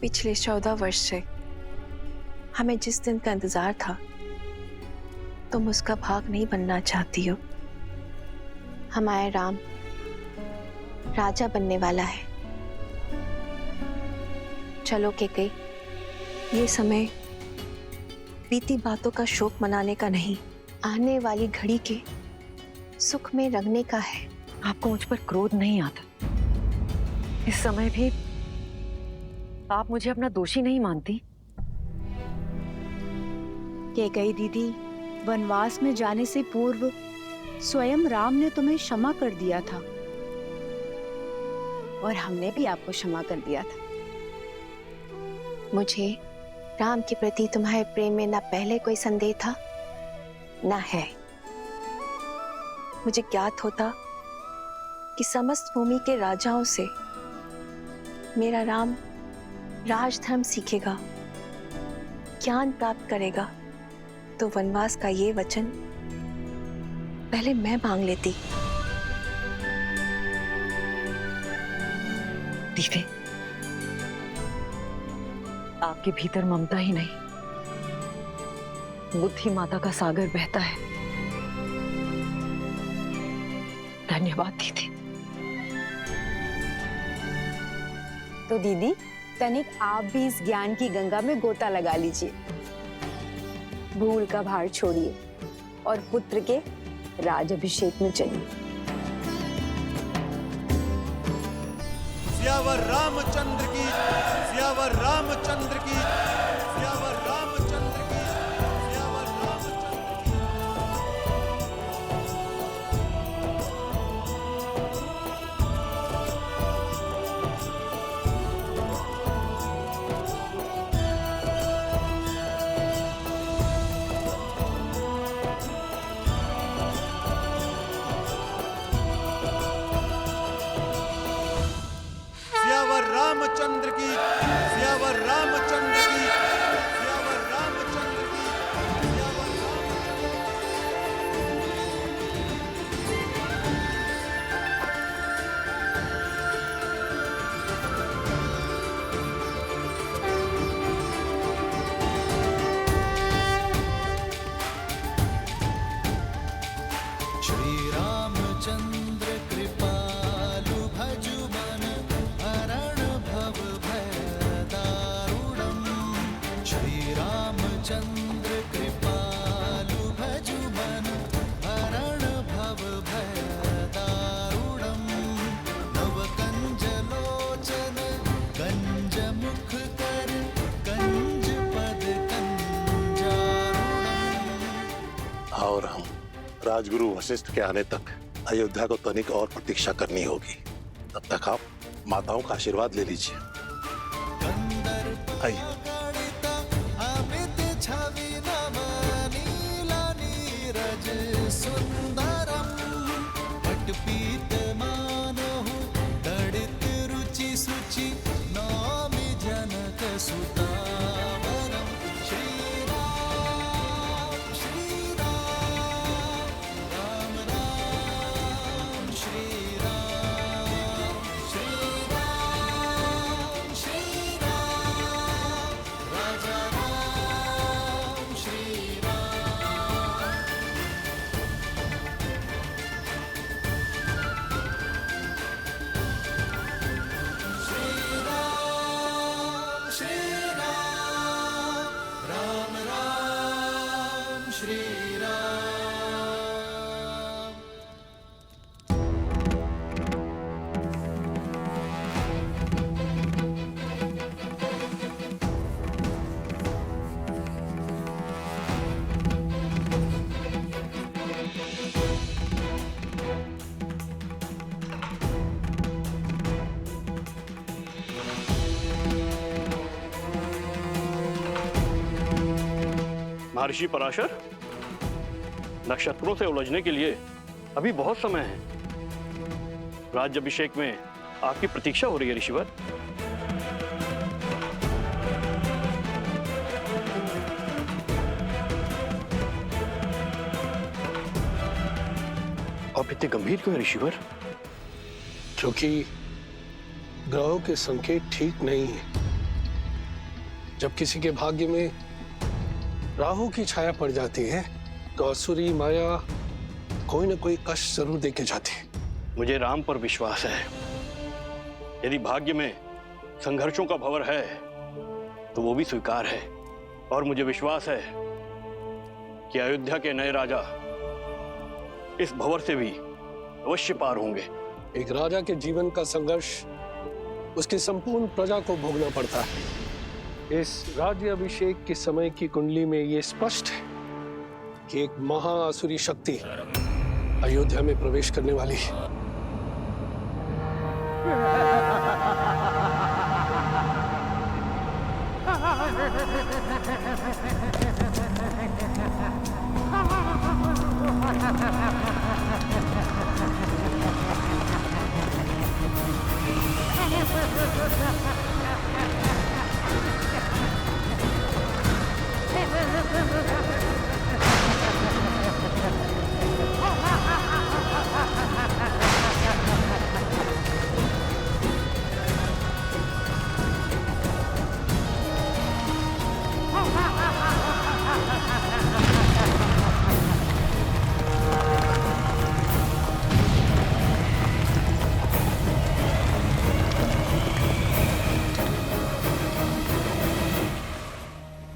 पिछले 14 वर्ष से हमें जिस दिन का इंतजार था, तुम उसका भाग नहीं बनना चाहती हो। हमारा राम राजा बनने वाला है। चलो के कई, ये समय बीती बातों का शोक मनाने का नहीं, आने वाली घड़ी के सुख में रंगने का है। आपको मुझ पर क्रोध नहीं आता? इस समय भी आप मुझे अपना दोषी नहीं मानती? कैकेयी दीदी, वनवास में जाने से पूर्व स्वयं राम ने तुम्हें क्षमा कर दिया था और हमने भी आपको क्षमा कर दिया था। मुझे राम के प्रति तुम्हारे प्रेम में ना पहले कोई संदेह था ना है। मुझे ज्ञात होता कि समस्त भूमि के राजाओं से मेरा राम राजधर्म सीखेगा, ज्ञान प्राप्त करेगा, तो वनवास का ये वचन पहले मैं मांग लेती। दीदी, आपके भीतर ममता ही नहीं, बुद्धि माता का सागर बहता है। धन्यवाद दीदी। तो दीदी, तनिक आप भी इस ज्ञान की गंगा में गोता लगा लीजिए। भूल का भार छोड़िए और पुत्र के राजाभिषेक में चलिए। सियावर रामचंद्र की, सियावर रामचंद्र की, सियावर रामचंद्र की, सियावर रामचंद्र की। सियावर रामचंद्र की, सियावर रामचंद्र की, सियावर रामचंद्र की, सियावर श्री रामचंद्र कृपालु भजु मन हरण भव भय दारुणम्। श्री रामचंद्र कृपालु भजु मन हरण भव भय दारुणम्। नव कंज लोचन कंज मुख कर कंज पद कंजारुणम्। और हम राजगुरु वशिष्ठ के आने तक अयोध्या को तनिक और प्रतीक्षा करनी होगी। तब तक आप माताओं का आशीर्वाद ले लीजिए। आइए। महर्षि पराशर, नक्षत्रों से उलझने के लिए अभी बहुत समय है। राज्याभिषेक में आपकी प्रतीक्षा हो रही है ऋषिवर। आप इतने गंभीर क्यों हैं ऋषिवर? क्योंकि ग्रहों के संकेत ठीक नहीं है। जब किसी के भाग्य में राहु की छाया पड़ जाती है तो असुरी माया कोई ना कोई कष्ट जरूर देके जाती है। मुझे राम पर विश्वास है। यदि भाग्य में संघर्षों का भंवर है तो वो भी स्वीकार है, और मुझे विश्वास है कि अयोध्या के नए राजा इस भंवर से भी अवश्य पार होंगे। एक राजा के जीवन का संघर्ष उसकी संपूर्ण प्रजा को भोगना पड़ता है। इस राज्य अभिषेक के समय की कुंडली में ये स्पष्ट है कि एक महाअसुरी शक्ति अयोध्या में प्रवेश करने वाली है।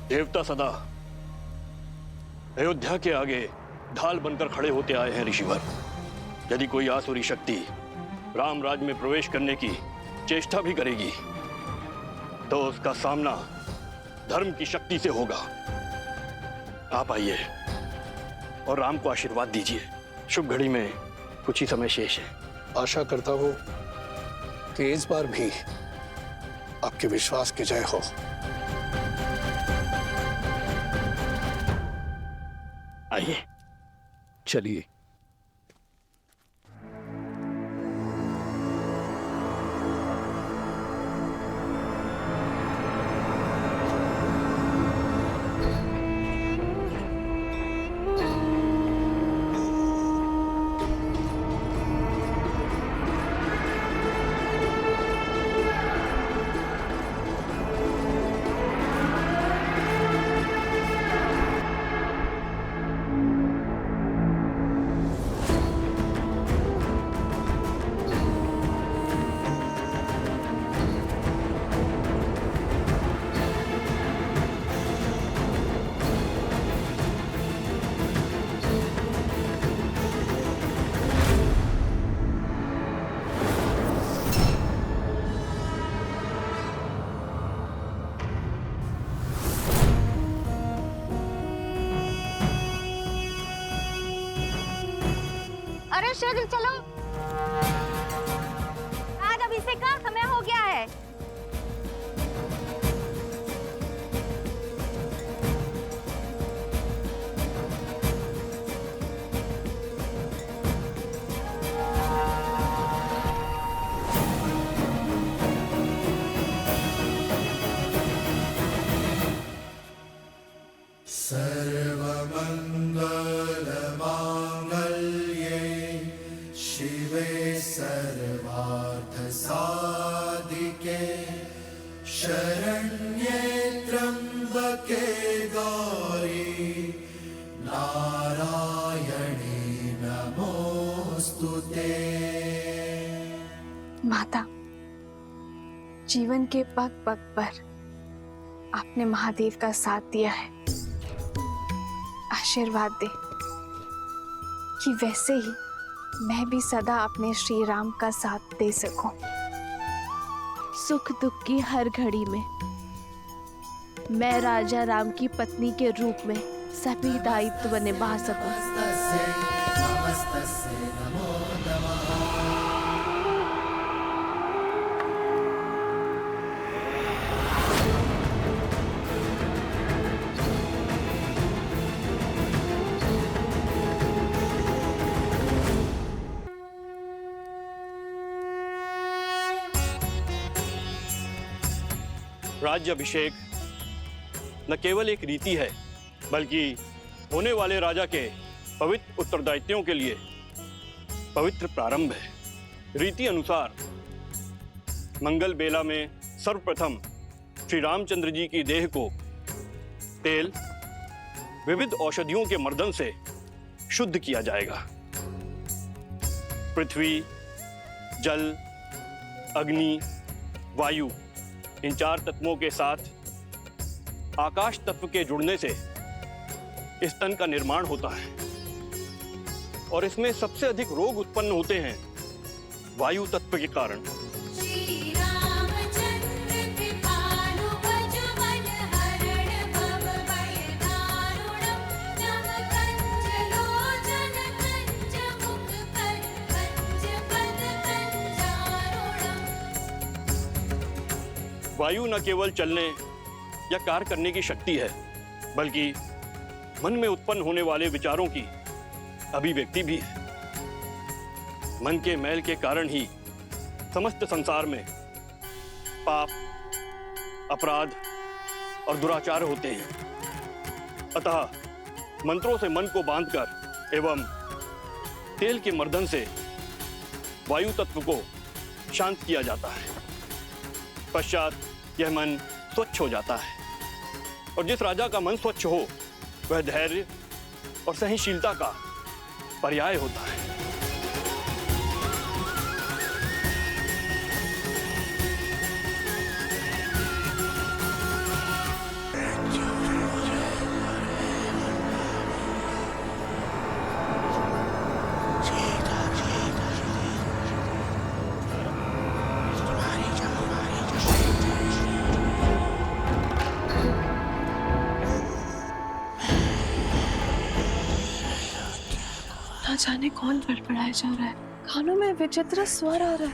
देवता सदा अयोध्या के आगे ढाल बनकर खड़े होते आए हैं ऋषिवर। यदि कोई आसुरी शक्ति राम राज में प्रवेश करने की चेष्टा भी करेगी तो उसका सामना धर्म की शक्ति से होगा। आप आइए और राम को आशीर्वाद दीजिए। शुभ घड़ी में कुछ ही समय शेष है। आशा करता हूं कि इस बार भी आपके विश्वास की जय हो। आइए। चलिए। अरे शेर चलो, आज अभिषेक का समय हो गया है। सर्वमंगलमांगल्ये शिवे सर्वार्थसाधिके शरण्ये त्र्यंबके गौरी नारायणी नमोस्तुते। माता, जीवन के पग पग पर आपने महादेव का साथ दिया है। आशीर्वाद दे कि वैसे ही मैं भी सदा अपने श्री राम का साथ दे सकूं। सुख दुख की हर घड़ी में मैं राजा राम की पत्नी के रूप में सभी दायित्व निभा सकूं। नमस्तस्यै नमो नमः। राज्याभिषेक न केवल एक रीति है बल्कि होने वाले राजा के पवित्र उत्तरदायित्वों के लिए पवित्र प्रारंभ है। रीति अनुसार मंगल बेला में सर्वप्रथम श्री रामचंद्र जी की देह को तेल, विविध औषधियों के मर्दन से शुद्ध किया जाएगा। पृथ्वी, जल, अग्नि, वायु, इन 4 तत्वों के साथ आकाश तत्व के जुड़ने से इस तन का निर्माण होता है और इसमें सबसे अधिक रोग उत्पन्न होते हैं वायु तत्व के कारण। वायु न केवल चलने या कार्य करने की शक्ति है, बल्कि मन में उत्पन्न होने वाले विचारों की अभिव्यक्ति भी है। मन के मैल के कारण ही समस्त संसार में पाप, अपराध और दुराचार होते हैं। अतः मंत्रों से मन को बांधकर एवं तेल के मर्दन से वायु तत्व को शांत किया जाता है। पश्चात यह मन स्वच्छ हो जाता है और जिस राजा का मन स्वच्छ हो वह धैर्य और सहनशीलता का पर्याय होता है। ना जाने कौन बड़बड़ाया जा रहा है, कानों में विचित्र स्वर आ रहा है,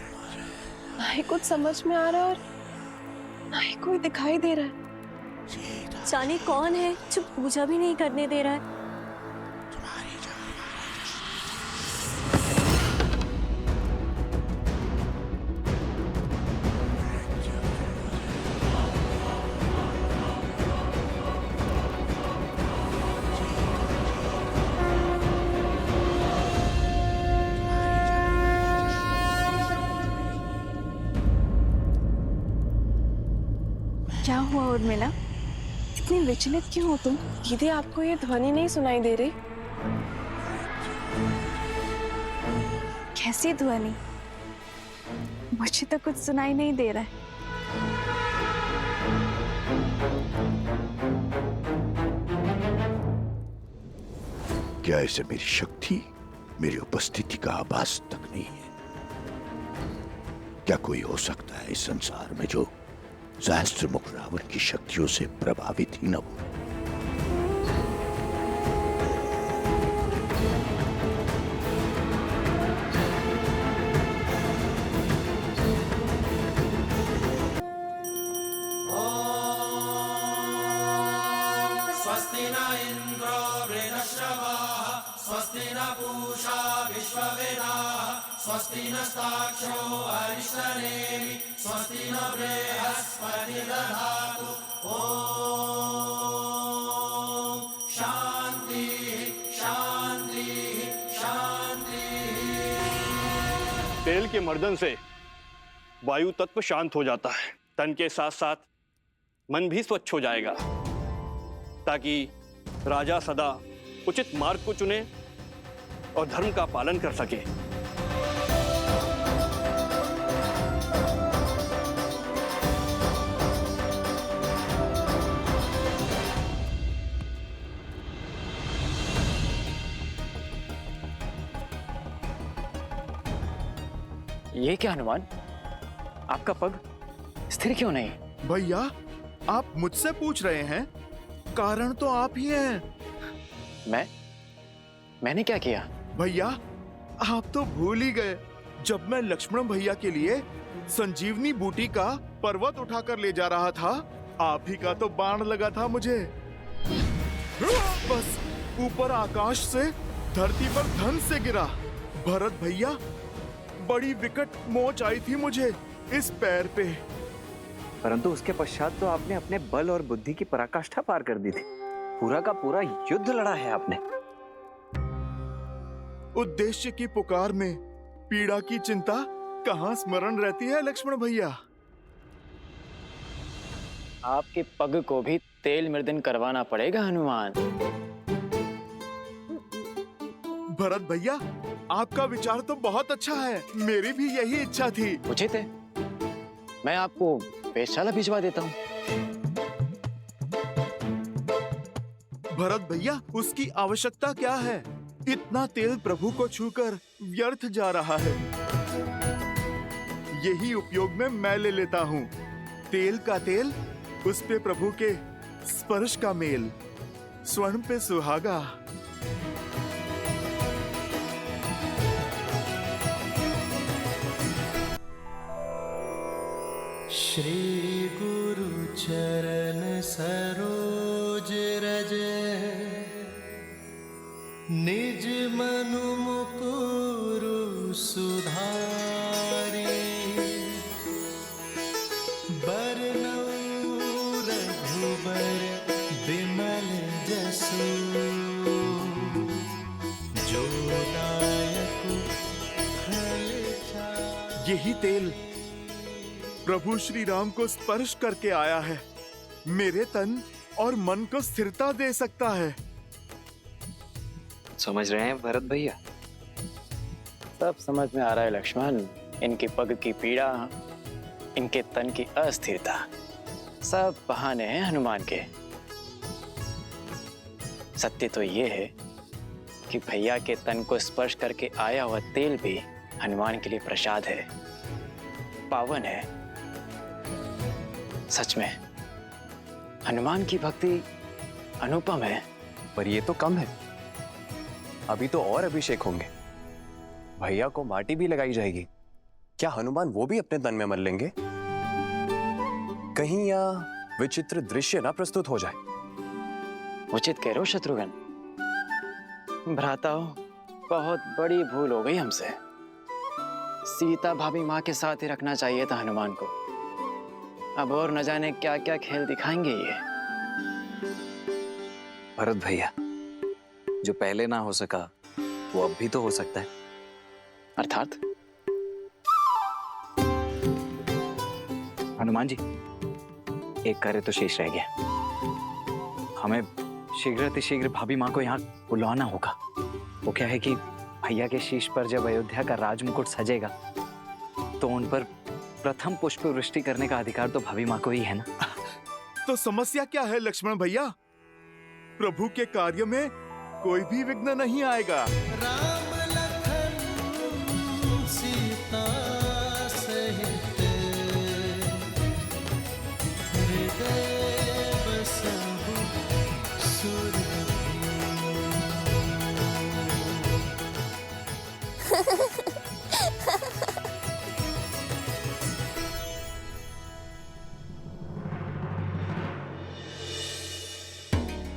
ना ही कुछ समझ में आ रहा है और ना ही कोई दिखाई दे रहा है। जाने कौन है जो पूजा भी नहीं करने दे रहा है। क्या हुआ उर्मिला, इतनी विचलित क्यों हो तुम? दीदी, आपको ये ध्वनि नहीं सुनाई दे रही? कैसी ध्वनि? मुझे तो कुछ सुनाई नहीं दे रहा है। क्या ऐसे मेरी शक्ति, मेरी उपस्थिति का आभास तक नहीं है? क्या कोई हो सकता है इस संसार में जो सहस्त्रमुख रावण की शक्तियों से प्रभावित ही न हो? स्वस्ति न इंद्रो वृणश्रवाः स्वस्ति न पूषा विश्ववेदाः स्वस्ति नस्ताक्षो अरिष्टनेमि स्वस्ति न बृहस्पति दधातु। ओम शांति शांति शांति। तेल के मर्दन से वायु तत्व शांत हो जाता है। तन के साथ साथ मन भी स्वच्छ हो जाएगा ताकि राजा सदा उचित मार्ग को चुने और धर्म का पालन कर सके। ये क्या हनुमान, आपका पग स्थिर क्यों नहीं? भैया, आप मुझसे पूछ रहे हैं? कारण तो आप ही हैं। मैंने क्या किया? भैया, आप तो भूल ही गए। जब मैं लक्ष्मण भैया के लिए संजीवनी बूटी का पर्वत उठाकर ले जा रहा था, आप ही का तो बाण लगा था मुझे। बस ऊपर आकाश से धरती पर धन से गिरा। भरत भैया, बड़ी विकट मोच आई थी मुझे इस पैर पे। परंतु उसके पश्चात तो आपने अपने बल और बुद्धि की पराकाष्ठा पार कर दी थी। पूरा का पूरा युद्ध लड़ा है आपने। उद्देश्य की पुकार में पीड़ा की चिंता कहाँ स्मरण रहती है लक्ष्मण भैया? आपके पग को भी तेल मर्दन करवाना पड़ेगा हनुमान। भरत भैया, आपका विचार तो बहुत अच्छा है, मेरी भी यही इच्छा थी। उचित है, मैं आपको वेधशाला भिजवा देता हूँ। भरत भैया, उसकी आवश्यकता क्या है? इतना तेल प्रभु को छूकर व्यर्थ जा रहा है। यही उपयोग में मैं ले लेता हूँ। तेल का तेल, उस पे प्रभु के स्पर्श का मेल, स्वर्ण पे सुहागा। श्री गुरु चरण सरोज रज, निज मनु मुकुरु सुधारी, बरनउँ रघुबर बिमल जसु, जो दायक फल चारि। यही तेल प्रभु श्री राम को स्पर्श करके आया है, मेरे तन और मन को स्थिरता दे सकता है। समझ रहे हैं भरत भैया? सब समझ में आ रहा है लक्ष्मण। इनके पग की पीड़ा, इनके तन की अस्थिरता, सब बहाने हैं हनुमान के। सत्य तो ये है कि भैया के तन को स्पर्श करके आया हुआ तेल भी हनुमान के लिए प्रसाद है, पावन है। सच में हनुमान की भक्ति अनुपम है। पर ये तो कम है, अभी तो और अभिषेक होंगे। भैया को माटी भी लगाई जाएगी। क्या हनुमान वो भी अपने तन में मल लेंगे? कहीं या विचित्र दृश्य ना प्रस्तुत हो जाए। उचित कह रहे हो शत्रुघ्न। भ्राताओ, बहुत बड़ी भूल हो गई हमसे। सीता भाभी माँ के साथ ही रखना चाहिए था हनुमान को। अब और न जाने क्या क्या खेल दिखाएंगे ये। भरत भैया, जो पहले ना हो सका वो अब भी तो हो सकता है। अर्थात? हनुमान जी, एक कार्य तो शेष रह गया। हमें शीघ्र भाभी माँ को यहाँ बुलवाना होगा। वो क्या है कि भैया के शीश पर जब अयोध्या का राजमुकुट सजेगा तो उन पर प्रथम पुष्प वृष्टि करने का अधिकार तो भाभी माँ को ही है ना। तो समस्या क्या है लक्ष्मण भैया? प्रभु के कार्य में कोई भी विघ्न नहीं आएगा। राम लखन सीता सहित, हृदय बसहु सुरभि।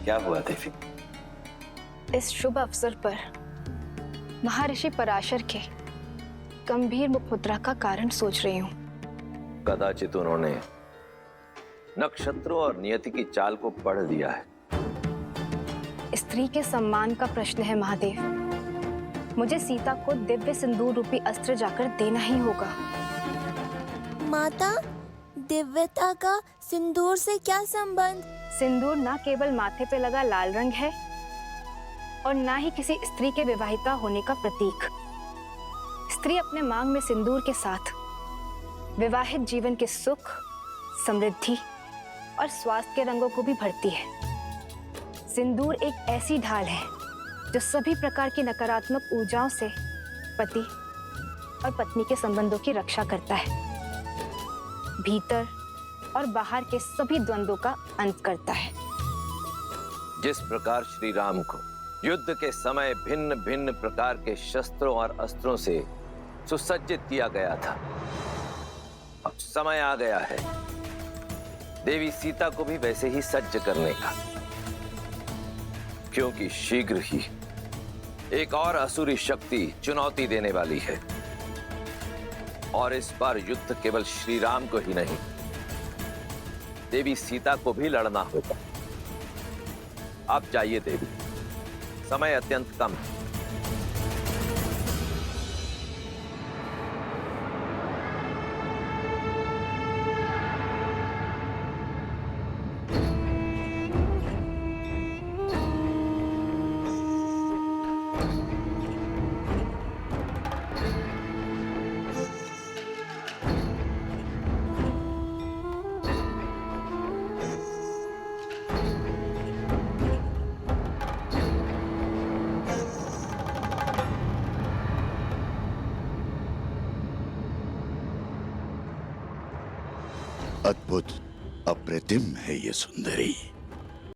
क्या हुआ देवी? इस शुभ अवसर पर महर्षि पराशर के गंभीर मुखमुद्रा का कारण सोच रही हूँ। कदाचित उन्होंने नक्षत्रों और नियति की चाल को पढ़ लिया है। स्त्री के सम्मान का प्रश्न है महादेव। मुझे सीता को दिव्य सिंदूर रूपी अस्त्र जाकर देना ही होगा। माता, दिव्यता का सिंदूर से क्या संबंध? सिंदूर न केवल माथे पे लगा लाल रंग है और न ही किसी स्त्री के विवाहिता होने का प्रतीक। स्त्री अपने मांग में सिंदूर के साथ विवाहित जीवन के सुख, समृद्धि और स्वास्थ्य के रंगों को भी भरती है। सिंदूर एक ऐसी ढाल है जो सभी प्रकार की नकारात्मक ऊर्जाओं से पति और पत्नी के संबंधों की रक्षा करता है, भीतर और बाहर के सभी द्वंद्वों का अंत करता है। जिस प्रकार श्री राम को युद्ध के समय भिन्न भिन्न प्रकार के शस्त्रों और अस्त्रों से सुसज्जित किया गया था, अब समय आ गया है देवी सीता को भी वैसे ही सज्ज करने का, क्योंकि शीघ्र ही एक और असुरी शक्ति चुनौती देने वाली है। और इस बार युद्ध केवल श्री राम को ही नहीं, देवी सीता को भी लड़ना होगा। आप जाइए देवी, समय अत्यंत कम है। अद्भुत, अप्रतिम है ये सुंदरी।